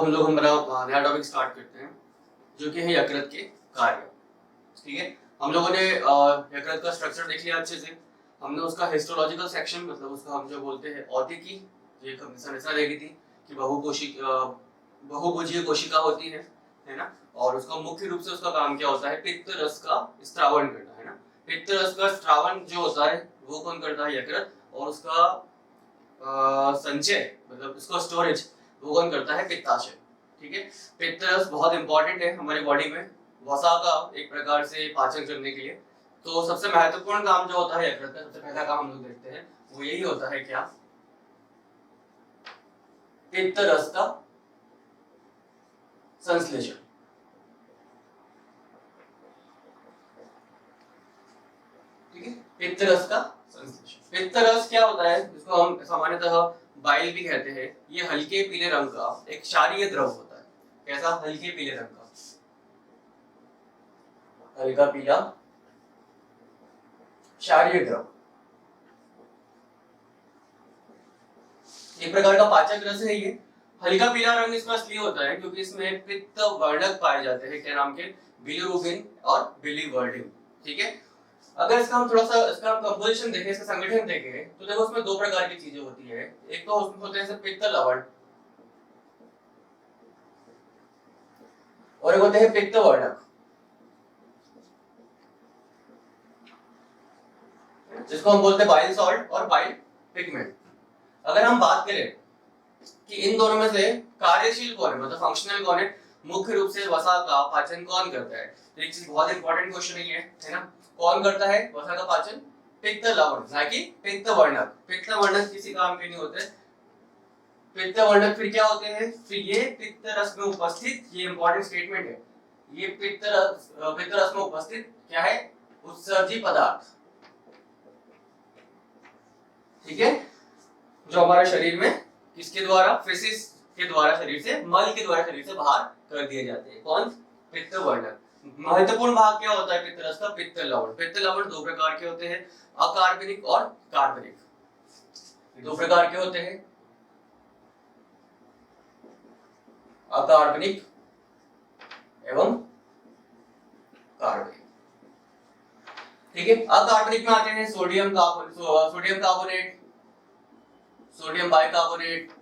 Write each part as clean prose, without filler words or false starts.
हम लोग हमारा नया टॉपिक स्टार्ट करते हैं जो कि है यकृत के कार्य। ठीक है, हम लोगों ने यकृत का स्ट्रक्चर देख लिया अच्छे से। हमने उसका हिस्टोलॉजिकल सेक्शन मतलब उसका हम जो बोलते हैं औतिकी ये संरचना देखी थी कि बहुभुजीय कोशिका होती है ना। और उसका मुख्य रूप से उसका काम क्या होता है, पित्त रस का स्त्रावण करना, है ना। पित्त रस का स्त्रावण जो होता है वो कौन करता है, यकृत। और उसका संचय मतलब उसका स्टोरेज वो कौन करता है, पित्ताशय। ठीक है, पित्त रस बहुत इंपॉर्टेंट है हमारी बॉडी में वसा का एक प्रकार से पाचन करने के लिए। तो सबसे महत्वपूर्ण काम जो होता है यकृत का, सबसे पहला काम हम लोग देखते हैं वो यही होता है क्या, पित्त रस का संश्लेषण। ठीक है, पित्त रस का संश्लेषण। पित्त रस क्या होता है, इसको हम सामान्यतः बाइल भी कहते हैं। ये हल्के पीले रंग का एक क्षारीय द्रव होता है। कैसा, हल्के पीले रंग का, हल्का पीला क्षारीय द्रव। एक प्रकार का पाचक रस है ये। हल्का पीला रंग इसका इसलिए होता है क्योंकि इसमें पित्त वर्णक पाए जाते हैं, क्या नाम के, बिलिरुबिन और बिलिवर्डिन। ठीक है, अगर इसका हम थोड़ा सा इसका कंपोजिशन देखें, इसका संगठन देखें तो देखो उसमें दो प्रकार की चीजें होती है। एक तो उसमें होते हैं पित्त लवण और एक होते हैं पित्त वर्णक, जिसको हम बोलते हैं बाइल सॉल्ट और बाइल पिगमेंट। अगर हम बात करें कि इन दोनों में से कार्यशील कौन है, मतलब फंक्शनल कौन है, मुख्य रूप से वसा का पाचन कौन करता है, तो एक चीज बहुत इंपॉर्टेंट क्वेश्चन है ना। कौन करता है वसा का पाचन, पित्त लवण, ना कि पित्त वर्णक। पित्त वर्णक किसी काम के नहीं होते। पित्त वर्णक फिर क्या होते हैं, फिर ये पित्त रस में उपस्थित, ये इंपॉर्टेंट स्टेटमेंट है, ये पित्त रस में उपस्थित क्या है, उत्सर्जी पदार्थ। ठीक है, जो हमारे शरीर में किसके द्वारा, फेसिस के द्वारा, शरीर से मल के द्वारा शरीर से बाहर कर दिए जाते हैं। कौन, पित्त वर्णक। महत्वपूर्ण भाग क्या होता है पित्त रस का, पित्त लवण। पित्त लवण दो प्रकार के होते हैं, अकार्बनिक और कार्बनिक। दो प्रकार के होते हैं, अकार्बनिक एवं कार्बनिक। ठीक है, अकार्बनिक में आते हैं सोडियम कार्बोनेट, सोडियम बाइकार्बोनेट।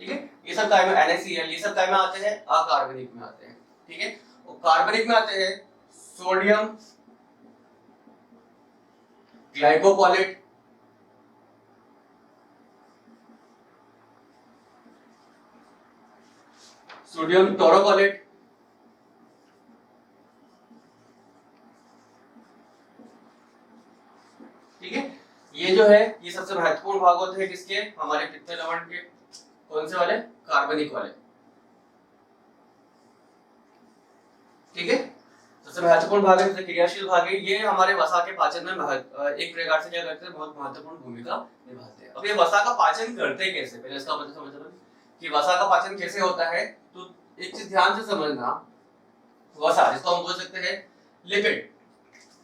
ठीक है, ये सब काय में, NaCl, ये सब काय में आते हैं, अकार्बनिक में आते हैं। ठीक है, और कार्बनिक में आते हैं सोडियम ग्लाइकोपोलेट, सोडियम टोरोकोलेट, ठीक है। ये जो है ये सबसे महत्वपूर्ण भाग होते हैं किसके, हमारे पित्त लवण के। कौन से वाले, कार्बनिक वाले। ठीक है, सबसे महत्वपूर्ण भाग है, सबसे क्रियाशील भाग है। ये हमारे वसा के पाचन में एक प्रकार से क्या करते हैं, बहुत महत्वपूर्ण भूमिका निभाते हैं। अब ये वसा का पाचन करते कैसे, पहले इसका मतलब समझना कि वसा का पाचन कैसे होता है। तो एक चीज ध्यान से समझना, वसा जिसको हम बोल सकते हैं लिपिड,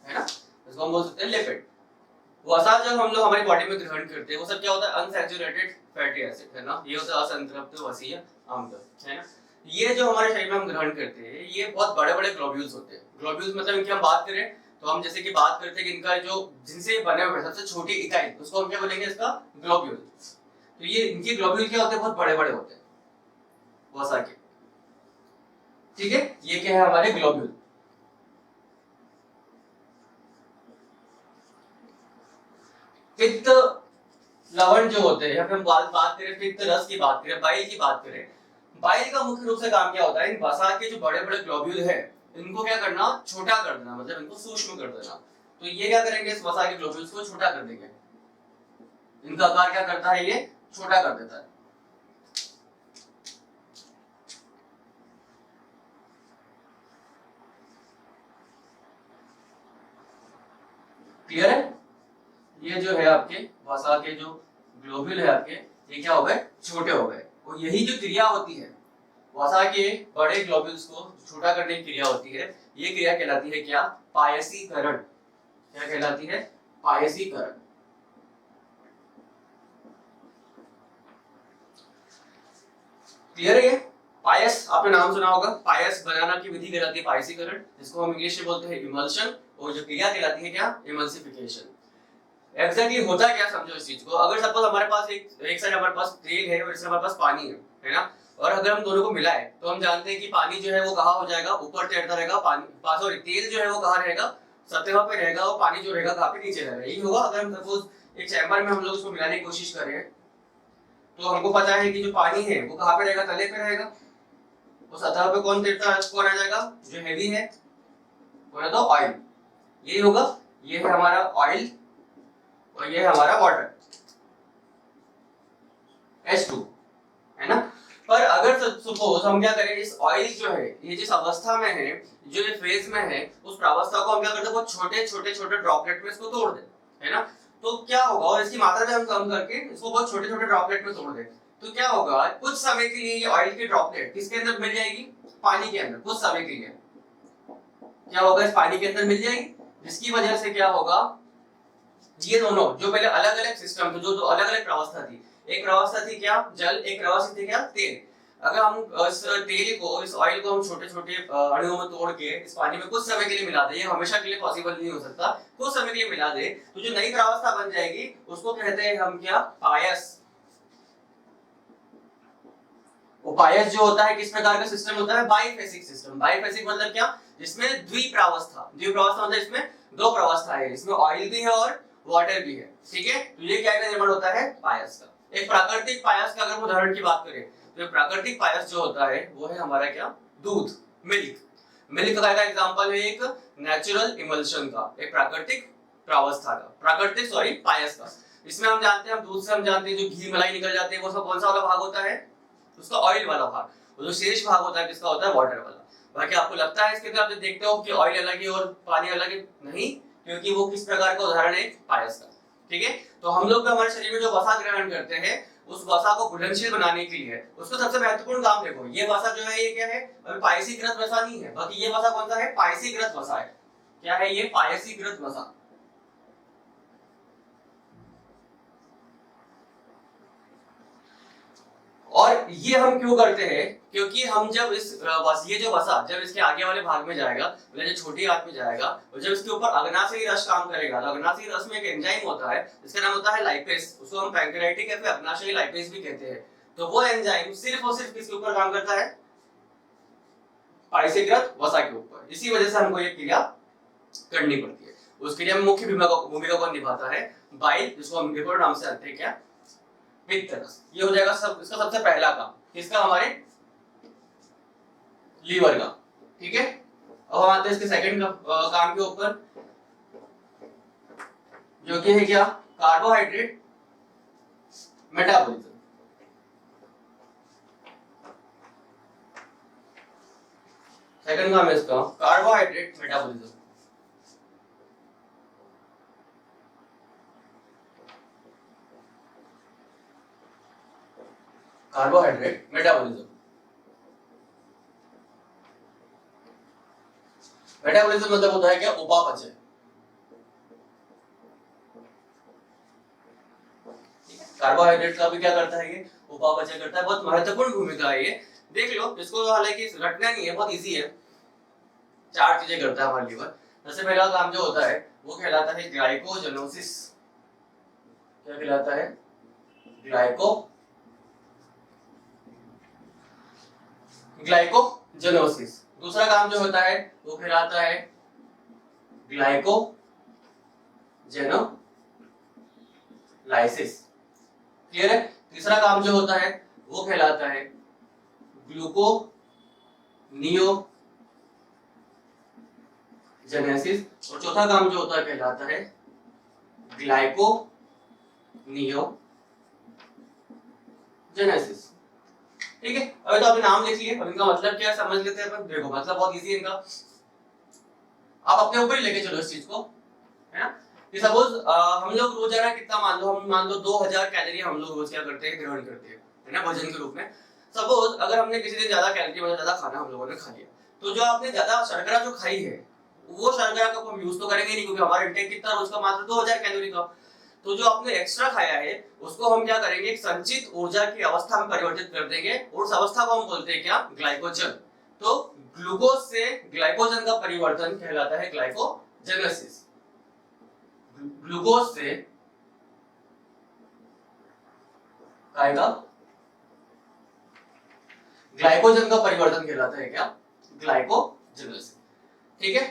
है ना, इसको हम बोल सकते हैं लिपिड। वसा जब हम लोग हमारी बॉडी में ग्रहण करते हैं वो सब क्या होता है, अनसैचुरेटेड फैटी एसिड, है ना। ये होता है असंतृप्त वसीय अम्ल, है ना। ये जो हमारे शरीर में हम ग्रहण करते हैं ये बहुत बड़े बड़े ग्लोब्यूल्स होते हैं। ग्लोब्यूल्स मतलब इनकी हम बात करें तो हम जैसे कि बात करते हैं कि इनका जो जिनसे बने हुए सबसे छोटी इकाई उसको हम क्या बोलेंगे, इसका ग्लोब्यूल। तो ये इनके ग्लोब्यूल क्या होते हैं, बहुत बड़े बड़े होते हैं वसा के। ठीक है, ये क्या है हमारे ग्लोब्यूल। पित्त लवण जो होते हैं, हम बात करें पित्त रस की बात करें, बाइल की बात करें, बाइल का मुख्य रूप से काम क्या होता है, इन वसा के जो बड़े बड़े ग्लोब्यूल है इनको क्या करना, छोटा कर देना, मतलब इनको सूक्ष्म कर देना। तो ये क्या करेंगे, इस वसा के ग्लोब्यूल्स को छोटा कर देंगे। इनका आकार क्या करता है, ये छोटा कर देता है। क्लियर है, ये जो है आपके वसा के जो ग्लोब्यूल है आपके, ये क्या हो गए, छोटे हो गए। और यही जो क्रिया होती है वसा के बड़े ग्लोब्यूल्स को छोटा करने की क्रिया होती है, ये क्रिया कहलाती है क्या, पायसीकरण। क्या कहलाती है, पायसीकरण। क्लियर है ये? पायस आपने नाम सुना होगा, पायस बनाना की विधि कहलाती है पायसीकरण, जिसको हम इंग्लिश में बोलते हैं इमल्शन, और जो क्रिया कहलाती है क्या? इमल्सिफिकेशन। एग्जैक्टली होता क्या, समझो इस चीज को। अगर सपोज हमारे पास एक साइड हमारे पास तेल है और इस साइड हमारे पास पानी है ना, और अगर हम दोनों को मिलाए तो हम जानते हैं कि पानी जो है वो कहाँ हो जाएगा, ऊपर तैरता रहेगा, पानी सॉरी तेल जो है वो कहाँ रहेगा, सतह पे रहेगा, और पानी जो रहेगा कहाँ पे, नीचे रहेगा। यही होगा अगर हम सपोज एक चैम्बर में हम लोग उसको मिलाने की कोशिश कर रहे हैं, तो हमको पता है कि जो पानी है वो कहाँ पे रहेगा, तले पे रहेगा, और सतह पे कौन आ जाएगा, जो हैवी है वो है तो ऑयल। यही होगा, ये है हमारा ऑयल और ये है हमारा वाटर H2, है ना। पर अगर सपोज हम क्या करें, इस ऑयल जो है ये जिस अवस्था में है, जो ये फेज में है, उस प्रावस्था को हम क्या करते हैं, बहुत छोटे छोटे छोटे ड्रॉपलेट में इसको तोड़ दें, है ना। तो क्या होगा, और इसकी मात्रा भी हम कम करके इसको बहुत छोटे छोटे ड्रॉपलेट में तोड़ दें, तो क्या होगा, कुछ समय के लिए ये ऑयल की ड्रॉपलेट किसके अंदर मिल जाएगी, पानी के अंदर। कुछ समय के लिए क्या होगा, इस पानी के अंदर मिल जाएगी, जिसकी वजह से क्या होगा, ये दोनों जो पहले अलग अलग सिस्टम थे, जो दो अलग अलग प्रावस्था थी, एक प्रावस्था थी क्या, जल, एक प्रावस्था थी क्या, तेल। अगर हम इस तेल को, इस ऑयल को हम छोटे छोटे अणुओं में तोड़ के इस पानी में कुछ समय के लिए मिला दे, ये हमेशा के लिए पॉसिबल नहीं हो सकता, कुछ समय के लिए मिला दे, तो जो नई प्रावस्था बन जाएगी उसको कहते हैं हम क्या, पायस। वो पायस जो होता है किस प्रकार का सिस्टम होता है, बाइफेसिक सिस्टम। बाइफेसिक मतलब क्या, जिसमें द्विप्रावस्था, द्विप्रावस्था मतलब इसमें दो प्रावस्था है, इसमें ऑयल भी है और वाटर भी है, ठीक है। तो ये क्या निर्माण होता है, पायस का। एक प्राकृतिक पायस का अगर हम उदाहरण की बात करें, तो प्राकृतिक पायस जो होता है वो है हमारा क्या, दूध, मिल्क। मिल्क का एग्जांपल है एक नेचुरल इमल्शन का, एक प्राकृतिक प्रावस्था का, प्राकृतिक सॉरी पायस का। इसमें हम जानते हैं, हम दूध से हम जानते हैं जो घी मलाई निकल जाते हैं, वो सब कौन सा वाला भाग होता है, उसका ऑयल वाला भाग। वो जो शेष भाग होता है किसका होता है, वाटर वाला। बाकी आपको लगता है इसके अंदर आप जब देखते हो कि ऑयल अलग है और पानी अलग है, नहीं, क्योंकि वो किस प्रकार का उदाहरण है, पायस का, ठीक है। तो हम लोग हमारे शरीर में जो वसा ग्रहण करते हैं, उस वसा को घुलनशील बनाने के लिए उसको सबसे महत्वपूर्ण काम देखो, ये वसा जो है ये क्या है, पायसीकृत वसा नहीं है, बल्कि ये वसा कौन सा है, पायसीकृत वसा है। क्या है ये, पायसीकृत वसा। और ये हम क्यों करते हैं, क्योंकि हम जब ये जो वसा जब इसके आगे वाले भाग में जाएगा, मतलब जो छोटी आंत में जाएगा, और जब इसके ऊपर अग्नाशयी रस काम करेगा, तो अग्नाशयी रस में एक एंजाइम होता है जिसका नाम होता है लाइपेज, उसको हम पैंक्रियाटिक या फिर अग्नाशयी लाइपेज भी कहते हैं। तो वो एंजाइम सिर्फ और सिर्फ किसके ऊपर काम करता है, पायसीकृत वसा के ऊपर। इसी वजह से हमको ये क्रिया करनी पड़ती है। उस क्रिया में मुख्य भूमिका कौन निभाता है, बाइल, जिसको हम विपर नाम से जानते हैं क्या, पित्त रस। ये हो जाएगा इसका सबसे पहला काम, किसका, हमारे लीवर का, ठीक है। अब हम आते हैं इसके सेकंड काम के ऊपर, जो कि है क्या, कार्बोहाइड्रेट मेटाबॉलिज्म। सेकंड काम है इसका carbohydrate metabolism. Carbohydrate metabolism. Metabolism मतलब होता है क्या, उपापचय। कार्बोहाइड्रेट का भी क्या करता है ये, उपापचय करता है। बहुत महत्वपूर्ण भूमिका है ये, देख लो इसको, हालांकि रटना नहीं है, बहुत इजी है। चार चीजें करता है हमारा लीवर। सबसे पहला काम जो होता है वो कहलाता है ग्लाइकोजेनोसिस। क्या कहलाता है, ग्लाइकोजेनोसिस। दूसरा काम जो होता है वो कहलाता है ग्लाइकोजेनोलाइसिस। क्लियर है। तीसरा काम जो होता है वो कहलाता है ग्लूकोनियोजेनेसिस। और चौथा काम जो होता है कहलाता है ग्लाइकोनियोजेनेसिस। ठीक है। अभी तो आपने नाम लिख लिए, अब इनका मतलब क्या है समझ लेते हैं अपन। देखो मतलब बहुत इजी है इनका, आप अपने ऊपर ही लेके चलो इस चीज को, है ना। कि सपोज हम लोग रोजाना कितना, मान लो 2000 कैलोरी हम लोग रोज क्या करते हैं, ग्रहण करते हैं, है ना, भोजन के रूप में। सपोज अगर हमने किसी दिन ज्यादा कैलोरी मतलब ज्यादा खाना हम लोगों ने खा लिया, तो जो आपने ज्यादा शर्करा जो खाई है, वो शर्करा का हम यूज तो करेंगे नहीं, क्योंकि हमारा इंटेक कितना रोज का, मात्र 2000 कैलोरी का। तो जो आपने एक्स्ट्रा खाया है उसको हम क्या करेंगे, एक संचित ऊर्जा की अवस्था में परिवर्तित कर देंगे और उस अवस्था को हम बोलते हैं क्या, ग्लाइकोजन। तो ग्लूकोज से ग्लाइकोजन का परिवर्तन कहलाता है ग्लाइकोजेनेसिस। ग्लूकोज से आएगा ग्लाइकोजन का परिवर्तन कहलाता है क्या, ग्लाइकोजेनेसिस। ठीक है,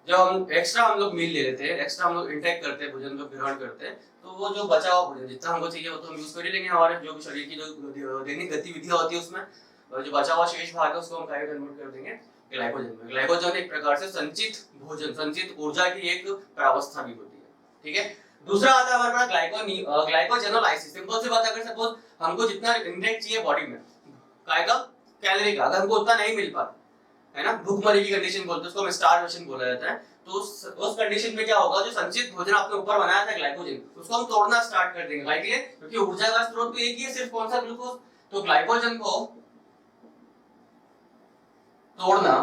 जब हम एक्स्ट्रा हम लोग मील ले लेते हैं, एक्स्ट्रा हम लोग इंटेक करते हैं, भोजन को ग्रहण करते हैं, तो वो जो बचा हुआ भोजन जितना हमको चाहिए वो तो हम यूज कर ही लेंगे, हमारे जो भी शरीर की जो दैनिक गतिविधियां होती है उसमें, और जो बचा हुआ शेष भाग है उसको हम क्या कन्वर्ट कर देंगे ग्लाइकोजन में। ग्लाइकोजन एक प्रकार से संचित भोजन, संचित ऊर्जा की एक प्रावस्था भी होती है। ठीक है, दूसरा आता है हमारे पास ग्लाइकोजेनोलाइसिस। सिंपल सी बात, अगर सपोज हमको जितना इंटेक चाहिए बॉडी में का कैलोरी का, अगर हमको उतना नहीं मिल पाता है ना, भूखमरी की कंडीशन बोलते हैं उसको, हम स्टारवेशन बोला जाता है, तो उस कंडीशन में क्या होगा, जो संचित भोजन आपने ऊपर बनाया था ग्लाइकोजन, उसको हम तोड़ना स्टार्ट कर देंगे। भाई क्लियर, क्योंकि ऊर्जा का स्रोत तो एक ही है सिर्फ, कौन सा, ग्लूकोज। तो ग्लाइकोजन को तोड़ना,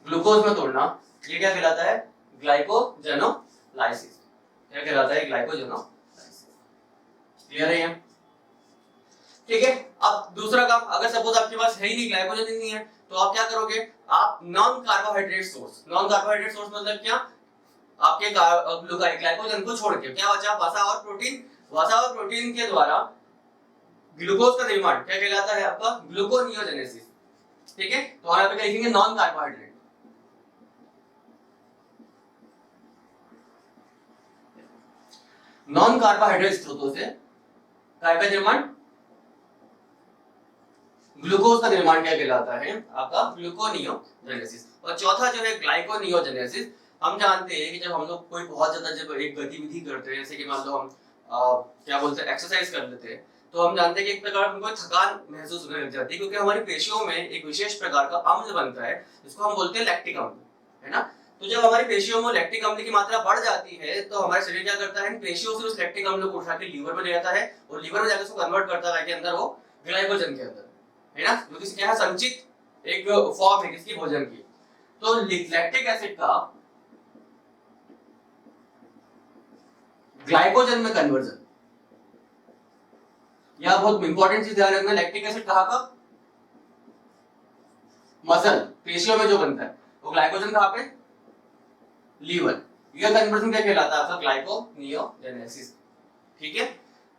ग्लूकोज में तोड़ना, ये क्या कहलाता है, ग्लाइकोजेनोलाइसिस। क्या कहलाता है, ग्लाइकोजेनोलाइसिस। क्लियर है ये? ठीक है, अब दूसरा काम, अगर सपोज आपके पास है ही नहीं, ग्लाइकोजन ही नहीं है, तो आप क्या करोगे, आप non carbohydrate source, non carbohydrate source मतलब क्या, आपके ग्लाइकोजन को छोड़ के क्या बचा, वसा और प्रोटीन। वसा और प्रोटीन के द्वारा ग्लूकोज का निर्माण क्या कहलाता है, आपका ग्लूकोनियोजेनेसिस। ठीक है, तो हम यहाँ पे क्या लिखेंगे, नॉन कार्बोहाइड्रेट। नॉन कार्बोहाइड्रेट स्रोतों से काय का निर्माण, ग्लूकोज का निर्माण क्या कहलाता है, आपका ग्लूकोनियोजेनेसिस। और चौथा जो है ग्लाइकोनियोजेनेसिस। हम जानते हैं कि जब हम लोग कोई बहुत ज्यादा जब एक गतिविधि करते हैं, जैसे कि मान लो हम क्या बोलते हैं, एक्सरसाइज कर लेते हैं, तो हम जानते हैं कि एक प्रकार हमको थकान महसूस होने लग जाती है, क्योंकि हमारी पेशियों में एक विशेष प्रकार का अम्ल बनता है जिसको हम बोलते हैं लैक्टिक अम्ल, है ना। तो जब हमारी पेशियों में लैक्टिक अम्ल की मात्रा बढ़ जाती है, तो हमारा शरीर क्या करता है, पेशियों से उस लैक्टिक अम्ल को उठा के लीवर में ले जाता है, और लीवर में जाकर उसको कन्वर्ट करता है के अंदर, वो ग्लाइकोजन के अंदर, है ना, जो कि क्या है, संचित एक फॉर्म है किसकी, भोजन की। तो लैक्टिक एसिड का ग्लाइकोजन में कन्वर्जन, यह बहुत इंपॉर्टेंट चीज ध्यान रखना। लैक्टिक एसिड कहां का, मसल, पेशियों में जो बनता है, वो ग्लाइकोजन कहां पे, लीवर। यह कन्वर्जन क्या कहलाता है, आपका ग्लाइकोनियोजेनेसिस। ठीक है,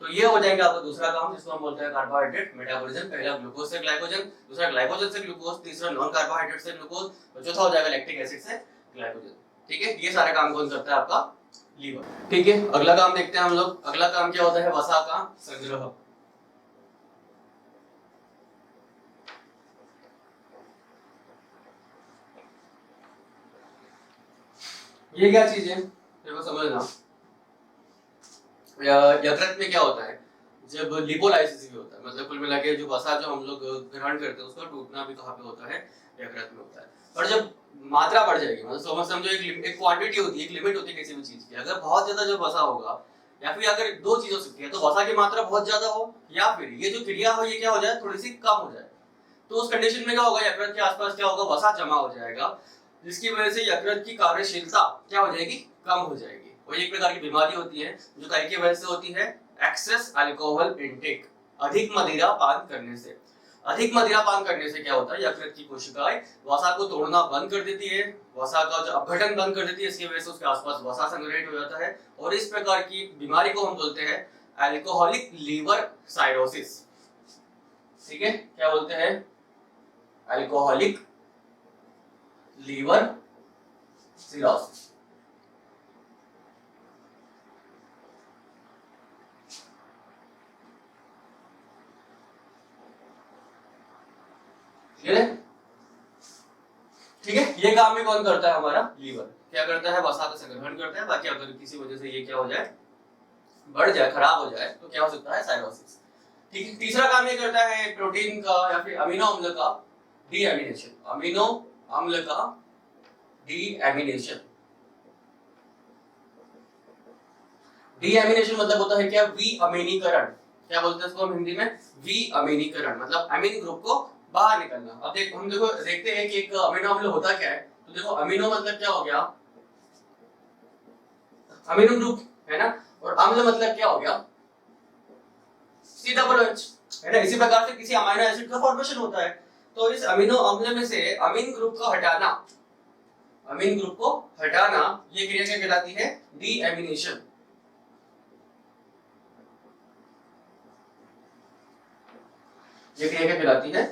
तो ये हो जाएगा आपका दूसरा काम, जिसको हम बोलते हैं कार्बोहाइड्रेट मेटाबॉलिज्म। पहला ग्लूकोज से ग्लाइकोजन, दूसरा ग्लाइकोजन से ग्लूकोज, तीसरा नॉन कार्बोहाइड्रेट से ग्लूकोज, और चौथा हो जाएगा लैक्टिक एसिड से ग्लाइकोजन। ठीक है, ये सारे काम कौन करता है, आपका लीवर। ठीक है, अगला काम देखते हैं हम लोग। अगला काम क्या होता है, वसा का संग्रह। ये क्या चीज है, देखो समझना। यकृत में क्या होता है, जब लिपोलाइसिस भी होता है, मतलब कुल मिला के जो वसा जो हम लोग ग्रहण करते हैं उसका टूटना भी कहाँ पे होता है, यकृत में होता है। और जब मात्रा बढ़ जाएगी, मतलब समझो एक क्वांटिटी होती है, एक लिमिट होती है किसी भी चीज की, अगर बहुत ज्यादा जब वसा होगा, या फिर अगर दो चीज हो सकती है, तो वसा की मात्रा बहुत ज्यादा हो, या फिर ये जो क्रिया हो ये क्या हो जाए, थोड़ी सी कम हो जाए, तो उस कंडीशन में क्या होगा, यकृत के आसपास क्या होगा, वसा जमा हो जाएगा, जिसकी वजह से यकृत की कार्यशीलता क्या हो जाएगी, कम हो जाएगी। और एक प्रकार की बीमारी होती है जो काय की वजह से होती है, एक्सेस अल्कोहल इनटेक, अधिक मदिरा पान करने से। अधिक मदिरा पान करने से क्या होता है, यकृत की कोशिकाएं वसा को तोड़ना बंद कर देती है, वसा का जो अपघटन बंद कर देती है, इसकी वजह से उसके आसपास वसा संग्रहित हो जाता है, और इस प्रकार की बीमारी को हम बोलते हैं अल्कोहलिक लीवर साइरोसिस। ठीक है, क्या बोलते हैं, अल्कोहलिक लीवर सिरोसिस। ठीक है, ये काम भी कौन करता है, हमारा लीवर। क्या करता है, वसा का संग्रहण करता है, बाकी अगर किसी वजह से ये क्या हो जाए, बढ़ जाए, खराब हो जाए, तो क्या हो सकता है, साइरोसिस। ठीक है, तीसरा काम ये करता है प्रोटीन का या फिर अमीनो अम्ल का डीएमिनेशन। अमीनो अम्ल का डीएमिनेशन। डीएमिनेशन मतलब होता है क्या, विअमीनीकरण। क्या बोलते हैं इसको हम हिंदी में, विअमीनीकरण, मतलब अमीन ग्रुप को बाहर निकलना। अब हम देखते हैं कि एक अमीनो अम्ल होता क्या है। तो देखो, अमीनो मतलब क्या हो गया, अमीनो ग्रुप है ना, और अम्ल मतलब क्या हो गया, COOH है ना। इसी प्रकार से किसी अमीनो एसिड का फॉर्मेशन होता है, तो इस अमीनो अम्ल में से अमीन ग्रुप को हटाना, अमीन ग्रुप को हटाना, ये क्रिया क्या कहलाती है, डीएमिनेशन। ये क्रिया क्या कहलाती है,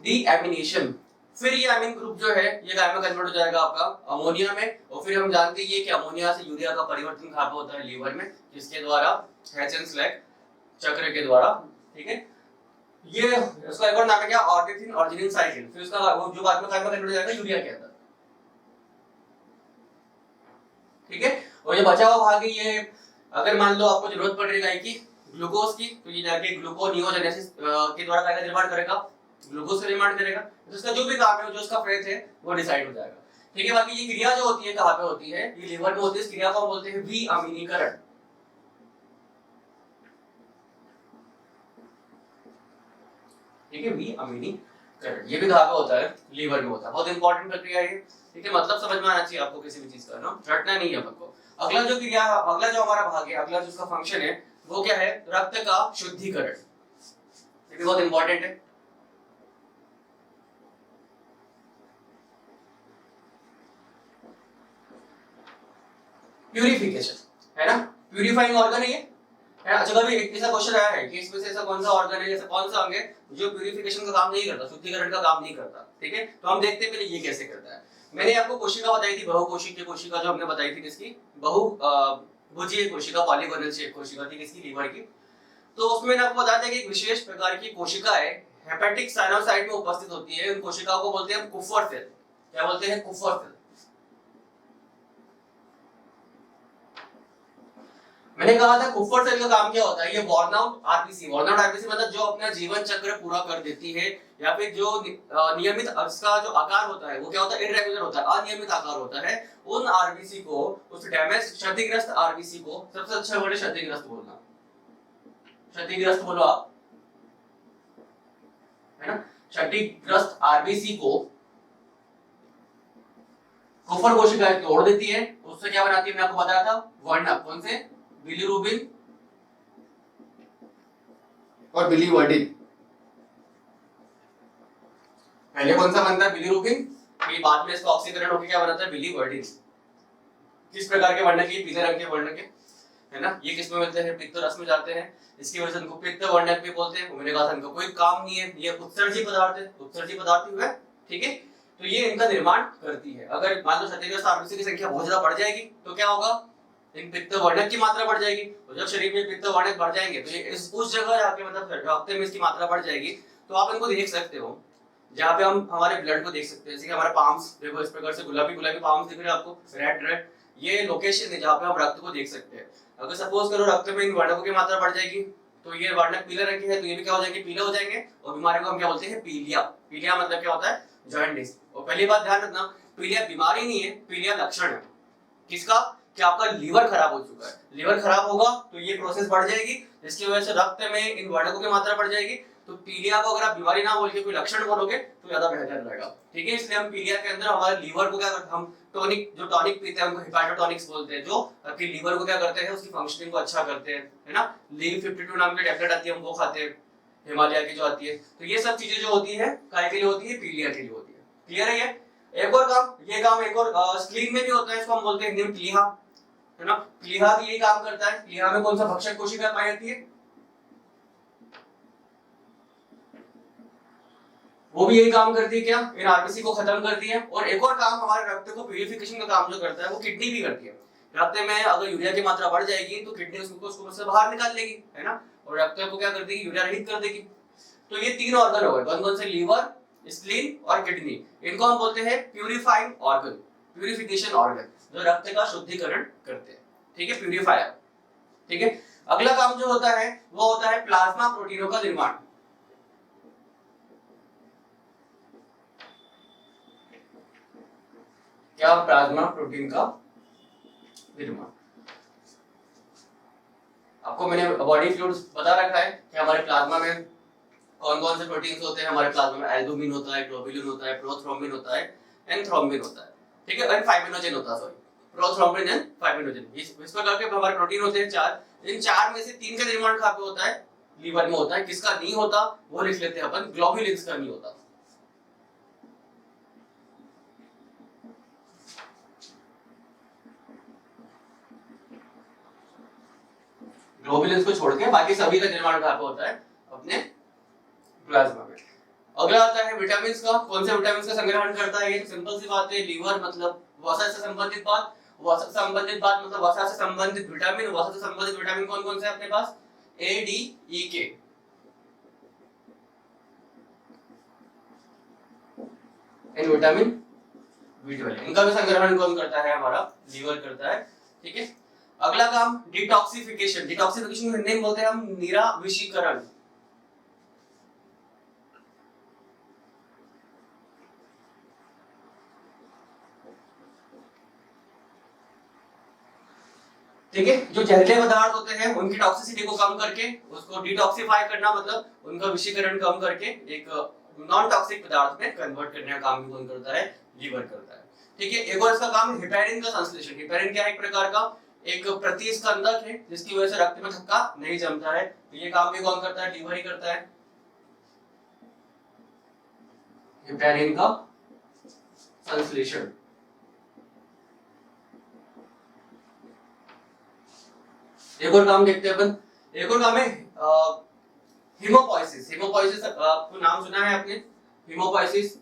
डीएमिनेशन। फिर ये अमीन ग्रुप जो है ये काय में कन्वर्ट हो जाएगा आपका अमोनिया में, और फिर हम जानते हैं कि अमोनिया से यूरिया का परिवर्तन कहां पे होता है, लीवर में, किसके द्वारा, हेचेन-स्लैक चक्र के द्वारा, ठीक है। ये इसका एक और नाम है क्या, ऑर्निथिन ऑर्जिनिन साइकिल। फिर उसका वो जो बाद में काय में कन्वर्ट हो जाएगा यूरिया के अंदर, ठीक है। और ये बचा हुआ भाग है, ये अगर मान लो आपको जरूरत पड़ रही है कि ग्लूकोज की, तो ये जाके ग्लूकोनियोजेनेसिस के द्वारा काय का निर्माण करेगा, ग्लूकोज का निर्माण करेगा। तो इसका जो भी काम है, जो इसका फेट है, वो डिसाइड हो जाएगा, ठीक है। बाकी ये क्रिया जो होती है कहां पे होती है, ये लीवर में होती है। इस क्रिया को हम बोलते हैं विअमीनीकरण, ठीक है, विअमीनीकरण। ये भी कहां पे होता है, लीवर में होता है। बहुत इंपॉर्टेंट प्रक्रिया है, ठीक है। मतलब समझ में आना चाहिए आपको किसी भी चीज का ना, रटना नहीं है आपको। अगला जो क्रिया, अगला जो हमारा भाग है, अगला जो उसका फंक्शन है, वो क्या है, रक्त का शुद्धिकरण। ये भी बहुत इंपॉर्टेंट है। प्यूरिफिकेशन है ना, प्यूरिफाइंग ऑर्गन है ये, है ना। अच्छा, कभी ऐसा क्वेश्चन आया है कि इसमें से ऐसा कौन सा ऑर्गन है, ऐसा कौन सा अंग है जो प्यूरिफिकेशन का काम नहीं करता, शुद्धिकरण का काम नहीं करता, ठीक है। तो हम देखते हैं पहले ये कैसे करता है। मैंने आपको कोशिका बताई थी, बहुकोशिकीय कोशिका जो हमने बताई थी, किसकी, बहुभुजीय कोशिका, पॉलीगोनल शेप कोशिका थी, किसकी, लीवर की। तो उसमें मैंने आपको बताया था कि एक विशेष प्रकार की कोशिकाएं हेपेटिक साइनोसाइट में उपस्थित होती है। उन कोशिकाओं को बोलते हैं कुफर सेल। क्या बोलते हैं, कुफर सेल। मैंने कहा था कुफर सेल का काम क्या होता है, ये worn out RBC, worn out RBC मतलब जो अपना जीवन चक्र पूरा कर देती है, या फिर जो नियमित इसका जो आकार होता है वो क्या होता है, इररेगुलर होता है, अनियमित आकार होता है। उन आरबीसी को, उस डैमेज, क्षतिग्रस्त आरबीसी को, सबसे अच्छा वर्ड है क्षतिग्रस्त बोलना, क्षतिग्रस्त बोलो आप, है ना। क्षतिग्रस्त आरबीसी को कुफर कोशिकाएं तोड़ देती है, उससे क्या बनाती है, मैं आपको बताया था, वर्णक, कौन से, बिलीरुबिन और बिलीवर्डिन। पहले कौन सा बनता है, बिलीरुबिन, फिर बाद में इसका ऑक्सीकरण होकर क्या बनाता है, बिलीवर्डिन। किस प्रकार के वर्णक, ये पीले रंग के वर्णक है ना। ये किस में मिलते हैं, पित्त रस में जाते हैं, इसकी वजह से इनको पित्त वर्णक भी बोलते हैं। मैंने कहा था इनका कोई काम नहीं है, ये उत्सर्जी पदार्थ है, उत्सर्जी पदार्थ हुए, ठीक है। तो ये इनका निर्माण करती है। अगर मान लो क्षतिग्रस्त आरबीसी की संख्या बहुत ज्यादा बढ़ जाएगी तो क्या होगा, इन पित्त वर्णक की मात्रा बढ़ जाएगी, और जब शरीर में पित्त वर्णक बढ़ जाएंगे तो ये उस जगह जाके, मतलब रक्त में इसकी मात्रा बढ़ जाएगी। तो आप इनको देख सकते हो, जहाँ पे हम हमारे ब्लड को देख सकते हैं, जैसे कि हमारे पाम्स देखो, इस प्रकार से गुलाबी गुलाबी पाम्स दिख रहे हैं आपको, रेड रेड, ये लोकेशन है जहाँ पे हम रक्त को देख सकते हैं। अगर सपोज करो रक्त में इन वर्णकों की मात्रा बढ़ जाएगी, तो ये वर्णक पीले रंग के हैं, तो ये भी क्या हो जाएंगे, पीले हो जाएंगे। और बीमारी को हम क्या बोलते हैं, पीलिया। पीलिया मतलब क्या होता है, जॉन्डिस। और पहली बात ध्यान रखना, पीलिया बीमारी नहीं है, पीलिया लक्षण है। किसका, कि आपका लीवर खराब हो चुका है। लीवर खराब होगा तो ये प्रोसेस बढ़ जाएगी, जिसकी वजह से रक्त में इन वर्णकों की मात्रा बढ़ जाएगी। तो पीलिया को अगर आप बीमारी ना बोल के कोई लक्षण बोलोगे तो ज्यादा बेहतर रहेगा, ठीक है। इसलिए हम पीलिया के अंदर हमारे लीवर को क्या करते हैं, हम टॉनिक, जो टॉनिक पीते हैं उनको हेपाटोटॉनिक्स बोलते हैं, जो आपके लीवर को क्या करते हैं, उसकी फंक्शनिंग को अच्छा करते हैं, है ना। लीव 52 नाम की टैबलेट आती है, हम वो खाते हैं, हिमालय की जो आती है। तो ये सब चीजें जो होती है काय के लिए होती है, पीलिया के लिए होती है। क्लियर है ये। एक और काम, ये काम एक और स्प्लीन में भी होता है, इसको हम बोलते हैं हिंदी में प्लीहा, है ना। प्लीहा भी यही काम करता है। प्लीहा में कौन सा भक्षक कोशिका पाई जाती है, वो भी यही काम करती है, क्या, इन आरबीसी को खत्म करती है। और एक और काम हमारे रक्त को प्यूरिफिकेशन का काम जो करता है वो किडनी भी करती है। रक्त में अगर यूरिया की मात्रा बढ़ जाएगी तो किडनी उसको से बाहर निकाल लेगी, है ना, और रक्त को क्या कर देगी, यूरिया रहित कर देगी। तो ये तीन ऑर्गन हो गए, कौन कौन से, लीवर, स्प्लीन और किडनी। इनको हम बोलते हैं प्यूरिफाइंग ऑर्गन, प्यूरिफिकेशन ऑर्गन, जो रक्त का शुद्धिकरण करते हैं, ठीक है, प्यूरिफायर, ठीक है। अगला काम जो होता है वो होता है प्लाज्मा प्रोटीनों का निर्माण। क्या, प्लाज्मा प्रोटीन का निर्माण। आपको मैंने बॉडी फ्लूइड्स बता रखा है कि हमारे प्लाज्मा में कौन कौन से प्रोटीन्स होते हैं। हमारे प्लाज्मा में एल्बुमिन होता है, ग्लोबुलिन होता है, प्रोथ्रोम्बिन होता है, एंड थ्रोम्बिन होता है, ठीक है, एंड फाइब्रिनोजेन होता है, सॉरी, प्रोथ्रोम्बिन एंड फाइब्रिनोजन। इस प्रकार के हमारे प्रोटीन होते हैं 4। इन 4 में से 3 का निर्माण कहां पे होता है? लीवर में होता है। किसका नहीं होता वो लिख लेते हैं अपन, ग्लोबुलिन्स का नहीं होता। ग्लोबुलिन्स को छोड़ के बाकी सभी का निर्माण कहां पे होता है? अपने प्लाज्मा में। अगला आता है विटामिन का। कौन से विटामिन का संग्रहण करता है? ये तो सिंपल सी बात है, लीवर मतलब वसा से संबंधित बात, वसा से संबंधित बात मतलब वसा से संबंधित विटामिन। वसा से संबंधित विटामिन कौन कौन से है अपने पास? ए, डी, ई, के। इन विटामिन B12, इनका भी संग्रहण कौन करता है? हमारा लीवर करता है। ठीक है। अगला काम डिटॉक्सिफिकेशन। डिटॉक्सिफिकेशन को हिंदी में बोलते हैं हम निराविषीकरण। ठीक है। जो जहरीले पदार्थ होते हैं उनकी टॉक्सिसिटी को कम करके उसको डिटॉक्सिफाई करना, मतलब उनका विषीकरण कम करके एक नॉन टॉक्सिक पदार्थ में कन्वर्ट करने का काम भी कौन करता है? लीवर करता है। ठीक है। एक और इसका काम है हेपेरिन का संश्लेषण। हेपेरिन क्या है? एक प्रकार का एक प्रतिस्कंदक है जिसकी वजह से रक्त में थक्का नहीं जमता है। तो ये काम भी कौन करता है? लीवर ही करता है। हेपेरिन का संश्लेषण। एक और काम देखते हैं अपन। एक और काम है हीमोपोइसिस। हीमोपोइसिस आपको नाम सुना है आपने? हीमोपोइसिस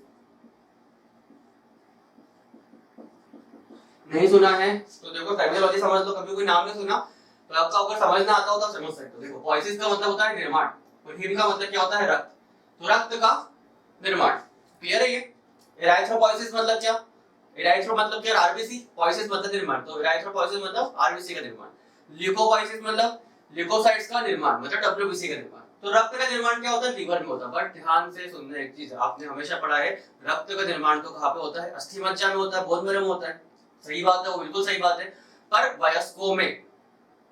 नहीं सुना है तो देखो टर्मिनोलॉजी समझ लो। कभी कोई नाम नहीं सुना तो आपका अगर समझ ना आता हो तो समझ सकते हो। देखो पोइसिस का मतलब होता है निर्माण और हीम का मतलब क्या होता है? रक्त। तो रक्त का निर्माण, क्लियर है ये? एराइथ्रोपोइसिस मतलब क्या? एराइथ्रो मतलब क्या? आरबीसी। पोइसिस मतलब निर्माण, तो एराइथ्रोपोइसिस मतलब आरबीसी का निर्माण। ल्यूकोपोइसिस मतलब ल्यूकोसाइट्स का निर्माण, मतलब डब्ल्यूबीसी का निर्माण। तो रक्त का निर्माण क्या होता है? लीवर में होता है। बट ध्यान से सुनना एक चीज, आपने हमेशा पढ़ा है रक्त का निर्माण तो कहां पे होता है? अस्थि मज्जा में होता है, बोन मैरो में होता है। सही बात है, वो बिल्कुल सही बात है। पर वयस्कों में,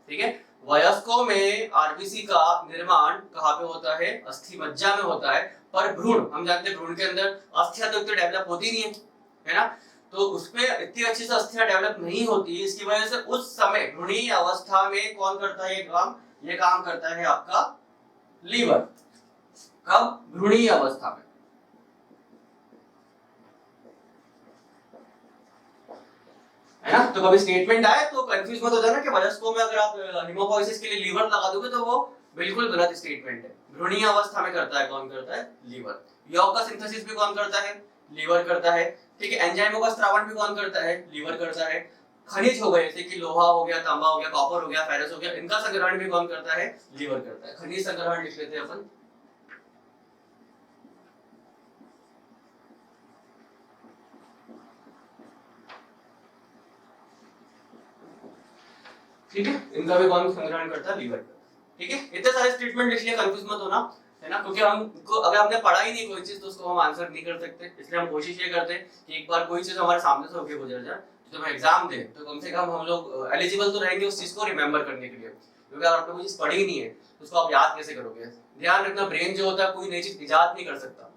ठीक है, वयस्कों में आरबीसी का निर्माण कहां पे होता है? अस्थि मज्जा में होता है। पर भ्रूण, हम जानते हैं भ्रूण के अंदर अस्थियां तो इतनी डेवलप होती नहीं है ना? तो उसमें इतनी अच्छी से अस्थियां डेवलप नहीं होती, इसकी वजह से उस समय भ्रूणीय अवस्था में कौन करता है ये काम? ये काम करता है आपका लीवर। कब? भ्रूणीय अवस्था में। है ना? तो कभी स्टेटमेंट आए तो कंफ्यूज मत हो जाना कि वयस्कों में अगर आप हीमोपोइसिस के लिए लीवर लगा दोगे तो वो बिल्कुल गलत स्टेटमेंट है। भ्रूणीय अवस्था में करता है कौन? करता है लीवर। यौग का सिंथेसिस भी कौन करता है? लीवर करता है। ठीक है। एंजाइमों का स्त्रावण भी कौन करता है? लीवर करता है। खनिज हो गए जैसे कि लोहा हो गया, तांबा हो गया, कॉपर हो गया, फेरस हो गया, इनका संग्रहण भी कौन करता है? लीवर करता है। खनिज संग्रहण लिख लेते हैं अपन। ठीक है। इनका भी कौन संग्रहण करता है? लीवर करता है। ठीक है। इतने सारे स्टेटमेंट लिख लिया, कंफ्यूज मत होना, है ना? क्योंकि हमको अगर हमने पढ़ा ही नहीं कोई चीज तो उसको हम आंसर नहीं कर सकते। इसलिए हम कोशिश ये करते हैं कि एक बार कोई चीज हमारे सामने से होके गुजर जाए तो जब हम एग्जाम दें तो कम से कम हम लोग एलिजिबल तो रहेंगे उस चीज को रिमेंबर करने के लिए। क्योंकि अगर आपने कोई चीज पढ़ी ही नहीं है तो उसको आप याद कैसे करोगे? ध्यान रखना, ब्रेन जो होता है कोई नई चीज इजाद नहीं कर सकता,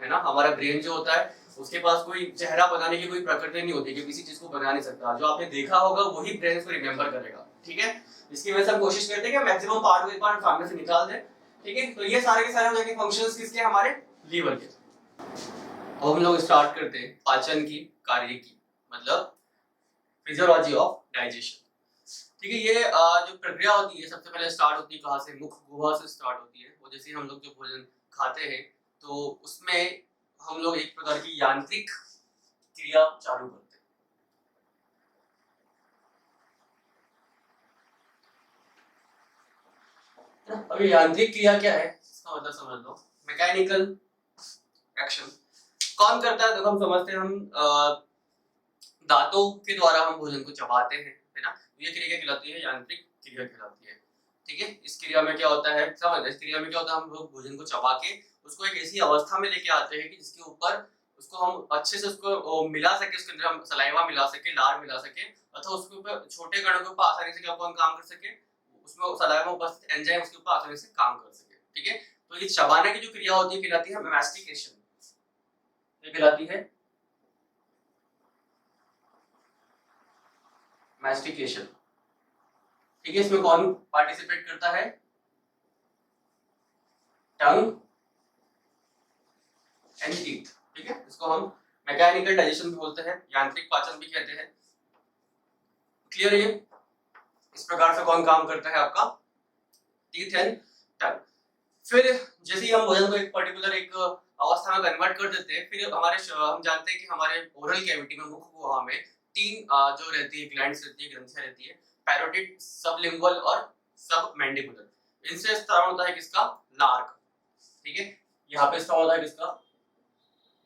है ना? हमारा ब्रेन जो होता है उसके पास कोई चेहरा बनाने की कोई प्रकृति नहीं होती कि किसी चीज को बना नहीं सकता। जो आपने देखा होगा वही ब्रेन को रिमेंबर करेगा। ठीक है। इसकी वजह से हम कोशिश करते हैं कि मैक्सिमम पार्ट को एक बार सामने से निकाल दें। ठीक है। तो ये सारे के सारे हो जाएंगे फंक्शंस किसके? हमारे लीवर के। अब हम लोग स्टार्ट करते हैं पाचन की कार्य की, मतलब फिजियोलॉजी ऑफ डाइजेशन। ठीक है। ये जो प्रक्रिया होती है सबसे पहले स्टार्ट होती है कहाँ से? मुख गुहा से स्टार्ट होती है। वो जैसे हम लोग जो भोजन खाते हैं तो उसमें हम लोग एक प्रकार की यांत्रिक क्रिया चालू करते हैं। अब यांत्रिक क्रिया क्या है इसका मतलब समझ लो। मैकेनिकल एक्शन कौन करता है? देखो हम समझते हैं, हम दांतों के द्वारा हम भोजन को चबाते हैं, है ना? ये क्रिया कहलाती है यांत्रिक क्रिया कहलाती है। ठीक है। इस क्रिया में क्या होता है? समझ, इस क्रिया में क्या होता है? हम लोग भोजन को चबा के उसको एक ऐसी अवस्था में लेके आते हैं कि जिसके ऊपर उसको हम अच्छे से उसको मिला सके, उसके अंदर हम सलाइवा मिला सके, लार मिला सके, अथवा उसके ऊपर छोटे कणों के ऊपर आसानी से क्या कौन काम कर सके? उसमें सलाइवा उपस्थित एंजाइम उसके ऊपर आसानी से काम कर सके। ठीक है। तो ये चबाने की जो क्रिया होती है कहलाती है मैस्टिकेशन। ये कहलाती है मैस्टिकेशन। ठीक है, इसमें कौन पार्टिसिपेट करता है? Tongue and teeth. ठीक है, इसको हम मैकेनिकल डाइजेशन भी बोलते हैं, यांत्रिक पाचन भी कहते हैं। क्लियर है? इस प्रकार से कौन काम करता है आपका? Teeth and tongue. फिर जैसे ही हम भोजन को एक पर्टिकुलर एक अवस्था में कन्वर्ट कर देते हैं, फिर हम जानते हैं कि हमारे ओरल कैविटी में, मुख गुहा में तीन जो रहती है ग्लैंड्स रहती है, ग्रंथियां रहती है, पैरोटिड, सबलिंगुअल और सबमैंडिबुलर। इनसे स्त्राव होता है किसका? लार का। ठीक है, यहाँ पे स्त्राव होता है किसका?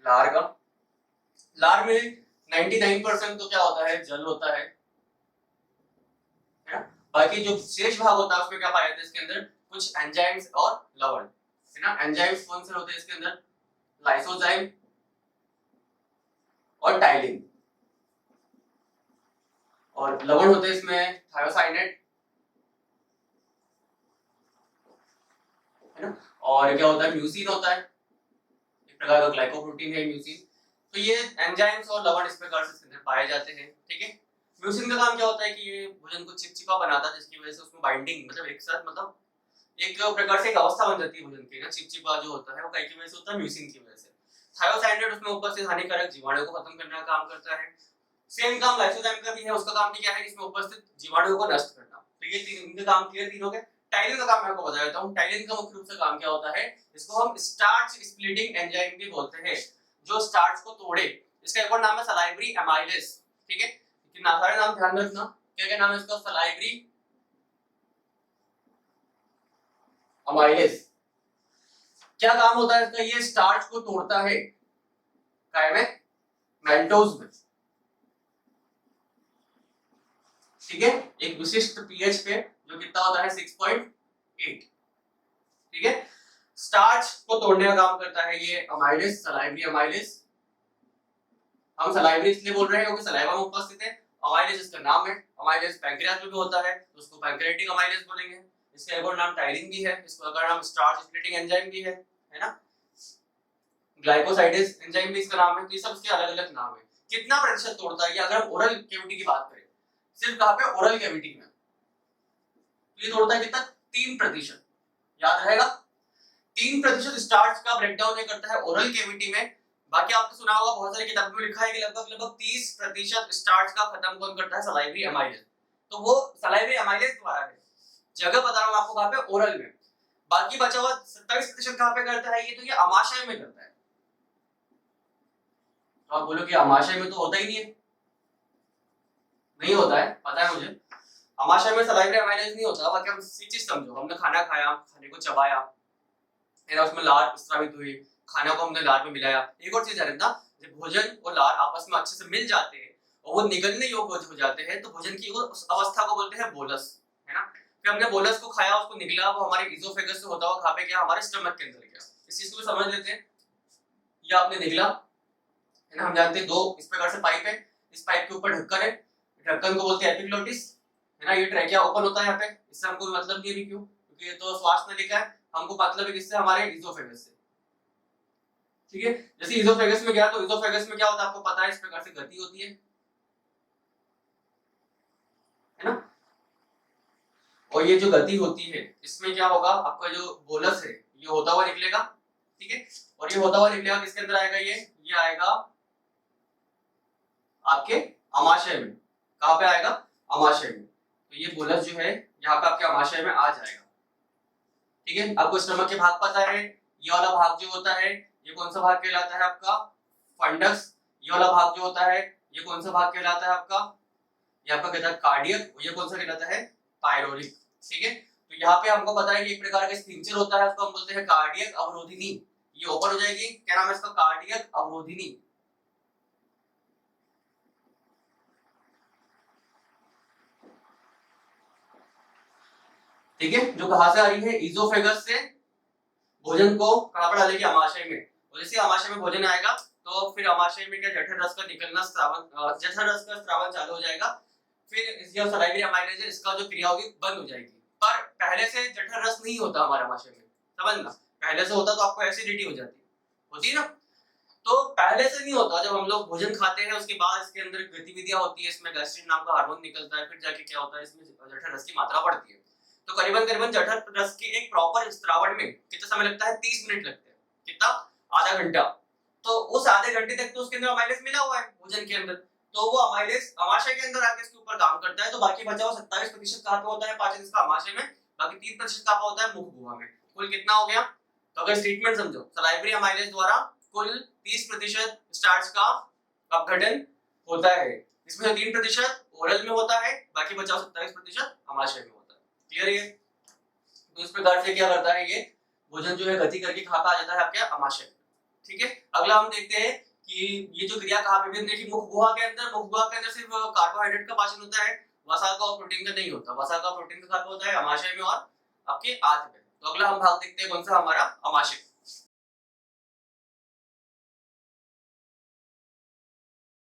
लार का। लार में 99% तो क्या होता है? जल होता है ना? बाकी जो शेष भाग होता है उसमें क्या पाया जाता है? इसके अंदर कुछ एंजाइम्स और लवण, है ना? एंजाइम्स कौन से होते हैं इसके अंदर? लाइसोजाइम और टाइलिन। और लवण होते हैं इसमें थायोसाइनेट, है ना? और क्या होता है? म्यूसिन होता है, एक प्रकार का ग्लाइकोप्रोटीन है म्यूसिन। तो ये एंजाइम्स और लवण इस प्रकार से इसके अंदर पाए जाते हैं। ठीक है, म्यूसिन का काम क्या होता है कि ये भोजन को चिपचिपा बनाता है, जिसकी वजह से उसमें बाइंडिंग, मतलब एक साथ, मतलब एक प्रकार से एक अवस्था बन जाती है भोजन की ना, चिपचिपा जो होता है वो कई की वजह से होता है? म्यूसिन की वजह से। थायोसाइनेट उसमें उपस्थित हानिकारक जीवाणुओं को खत्म करने का काम करता है। सेम काम लाइसोजाइम का भी है, उसका काम भी क्या है? इसमें उपस्थित जीवाणुओं को नष्ट करना। तो ये तीन इनके काम क्लियर, तीन हो गए। टाइलिन का काम मैं आपको बता देता हूं। टाइलिन का मुख्य रूप से काम क्या होता है? इसको हम स्टार्च स्प्लिटिंग एंजाइम भी बोलते हैं, जो स्टार्च को तोड़े। इसका एक और नाम है सलाइवरी एमाइलेज। ठीक है, सारे नाम ध्यान रखना। क्या क्या नाम है इसका? Salivary amylase. क्या काम होता है इसका? ये स्टार्च को तोड़ता है, काय में? मेल्टोज में। ठीक है, एक विशिष्ट पीएच पे, जो कितना होता है? 6.8। ठीक है, स्टार्च को तोड़ने का काम करता है ये अमाइलेज, सलाइवरी अमाइलेज। हम सलाइवरी इसलिए बोल रहे हैं क्योंकि सलाइवा में उपस्थित है। अमाइलेज इसका नाम है। अमाइलेज पैंक्रियास में भी होता है, तो उसको पैंक्रियाटिक अमाइलेज बोलेंगे। इसका एक और नाम टाइलिन भी है, इसको अगर नाम स्टार्च स्प्लिटिंग एंजाइम भी है ना? ग्लाइकोसाइडेज एंजाइम भी इसका नाम है। तो ये सब इसके अलग-अलग नाम है। कितना प्रतिशत तोड़ता है ये? अगर हम ओरल कैविटी की बात करें, सिर्फ कहां पे? ओरल कैविटी में, ये तोड़ता है कितना? 3%। याद रहेगा, 3% स्टार्च का ब्रेकडाउन ये करता है ओरल कैविटी में। बाकी आपने सुना होगा, बहुत सारी किताबों में लिखा है कि लगभग 30% स्टार्च का खत्म कौन करता है? Salivary amylase. तो वो सलाइवरी एमाइलेज द्वारा है। जगह बता रहा हूं आपको कहां पे? ओरल में। बाकी बचा हुआ 27% कहां पे करता है ये? तो ये अमाशय में करता है। तो आप बोलो कि अमाशय में तो होता ही नहीं है। नहीं होता है, पता है मुझे। अमाशय में सलाइवरी एमाइलेज नहीं होता। बाकी हम चीज समझो, हमने खाना खाया, खाने को चबाया, फिर उसमें लार स्रावित हुई, खाना को हमने लार में मिलाया। एक और चीज है ना, जब भोजन और लार आपस में अच्छे से मिल जाते हैं और वो निगलने योग्य हो जाते हैं, तो भोजन की उस अवस्था को बोलते हैं बोलस, है ना? फिर हमने बोलस को खाया, उसको निकला, वो हमारे इजोफेगस से होता हुआ कहां पे गया? हमारे स्टमक के अंदर गया। इस चीज को भी समझ लेते हैं। ये आपने निकला, है ना? हम जानते हैं दो इस प्रकार से पाइप है, इस पाइप के ऊपर ढक्कन है, ढक्कन को बोलते हैं एपिग्लोटिस, है ना? ये ट्रैकिया ओपन होता है यहाँ पे। इससे हमको मतलब नहीं है, क्यों? क्योंकि ये तो श्वास में लिखा है, हमको मतलब है किससे? हमारे इजोफेगस से। ठीक है, जैसे इजोफेगस में गया, तो इजोफेगस में क्या होता है आपको पता है? इस प्रकार से गति होती है ना? और ये जो गति होती है, इसमें क्या होगा? आपका जो बोलस है ये होता हुआ निकलेगा। ठीक है, और ये होता हुआ निकलेगा, किसके अंदर आएगा? ये आएगा आपके अमाशय में। कहां पे आएगा? अमाशय में। तो ये बोलस जो है यहाँ पे आपके अमाशय में आ जाएगा। ठीक है, आपको स्टमक के भाग पता है। ये वाला भाग जो होता है, ये कौन सा भाग कहलाता है आपका? फंडस। ये वाला भाग जो होता है, ये कौन सा भाग कहलाता है आपका? ये आपका कहता है कार्डियक। और ये कौन सा कहलाता है? पायरोलिक। ठीक है, तो यहाँ पे हमको पता है कि एक प्रकार का स्फिंक्टर होता है, उसको हम बोलते हैं कार्डियक अवरोधिनी। ये ओपन हो जाएगी, क्या नाम है इसका? कार्डियक अवरोधिनी। ठीक है, जो कहां से आ रही है? इजोफेगस से भोजन को कहां पर डालेगी? अमाशय में। और जैसे अमाशय में भोजन आएगा, तो फिर अमाशय में क्या? जठर रस का निकलना, स्रावन, जठर रस का स्रावन चालू हो जाएगा। फिर इसका सलाइवरी एमाइलेज, इसका जो क्रिया होगी बंद हो जाएगी। पर पहले से जठर रस नहीं होता हमारे अमाशय में, समझना। पहले से होता तो आपको एसिडिटी हो जाती, होती है ना? तो पहले से नहीं होता, जब हम लोग भोजन खाते हैं उसके बाद इसके अंदर गतिविधियां होती है, इसमें गैस्ट्रिन नाम का हार्मोन निकलता है, फिर जाके क्या होता है इसमें जठर रस की मात्रा बढ़ती है। तो करीबन करीबन जठर रस के एक प्रॉपर स्त्रावण में कितना समय लगता है, 30 मिनट लगते हैं। कितना? आधा घंटा। तो उस आधे घंटे तक तो उसके अंदर अमाइलेज मिला हुआ है भोजन के अंदर, तो वो अमाइलेज अमाशय के अंदर आके इसके ऊपर काम करता है। तो बाकी बचा हुआ 27% कहां पे होता है पाचन इसका, अमाशय में। बाकी 3% कहां पे होता है, मुख गुहा में। कुल कितना हो गया? तो अगर स्टेटमेंट समझो, सलाइवरी अमाइलेज द्वारा कुल 30% स्टार्च का अपघटन होता है, इसमें 3% ओरल में होता है, बाकी बचा 27% अमाशय में होता है। क्लियर है? तो इस प्रकार से क्या करता है, ये भोजन जो है गति करके कहां पे आ जाता है, आपके अमाशय में। ठीक है, अगला हम देखते हैं कि ये जो क्रिया कहां पे भी देखिए, मुख गुहा के अंदर। मुख गुहा के अंदर सिर्फ कार्बोहाइड्रेट का पाचन होता है, वसा का और प्रोटीन का नहीं होता। वसा का प्रोटीन का कहां पे होता है, अमाशय में और आपके आंत में। तो अगला हम भाग देखते हैं कौन सा, हमारा अमाशय।